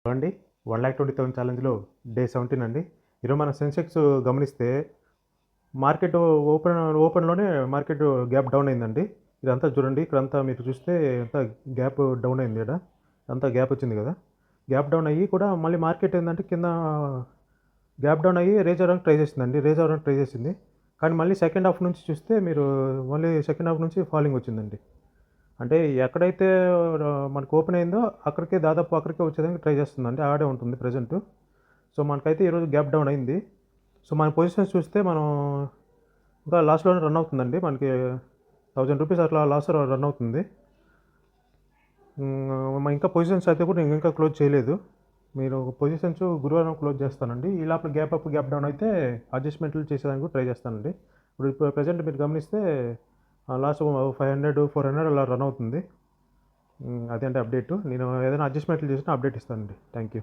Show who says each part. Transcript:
Speaker 1: అండి 1,20,000 ఛాలెంజ్‌లో డే 17 అండి. ఈరోజు మన సెన్సెక్స్ గమనిస్తే మార్కెట్ ఓపెన్‌లోనే మార్కెట్ గ్యాప్ డౌన్ అయిందండి. ఇదంతా చూడండి. ఇక్కడంతా మీరు చూస్తే అంతా గ్యాప్ డౌన్ అయింది ఈడ. అంతా గ్యాప్ వచ్చింది కదా! గ్యాప్ డౌన్ అయ్యి కూడా మళ్ళీ మార్కెట్ ఏందంటే కింద గ్యాప్ డౌన్ అయ్యి రేజ్ అవ్వడానికి ట్రై చేసిందండి. రేజ్ అవ్వడానికి ట్రై చేసింది. కానీ మళ్ళీ సెకండ్ హాఫ్ నుంచి చూస్తే మీరు మళ్ళీ సెకండ్ హాఫ్ నుంచి ఫాలింగ్ వచ్చిందండి. అంటే ఎక్కడైతే మనకు ఓపెన్ అయిందో అక్కడికే వచ్చేదానికి ట్రై చేస్తుందండి. ఆడే ఉంటుంది ప్రెజెంటు. సో, మనకైతే ఈరోజు గ్యాప్ డౌన్ అయింది. సో, మన పొజిషన్స్ చూస్తే మనం ఇంకా లాస్‌లోనే రన్ అవుతుందండి. మనకి రూ. 1000 అట్లా లాస్ రన్ అవుతుంది. ఇంకా పొజిషన్స్ అయితే కూడా నేను ఇంకా క్లోజ్ చేయలేదు. మీరు పొజిషన్స్ గురువారం క్లోజ్ చేస్తానండి. ఈ లోపల గ్యాప్ అప్, గ్యాప్ డౌన్ అయితే అడ్జస్ట్‌మెంట్లు చేసేదానికి కూడా ట్రై చేస్తానండి. ఇప్పుడు ప్రెజెంట్ మీరు గమనిస్తే లాస్ట్ 500, 400 అలా రన్ అవుతుంది. అదే అండి అప్డేటు. నేను ఏదైనా అడ్జస్ట్‌మెంట్లు చేసినా అప్డేట్ ఇస్తానండి. Thank you.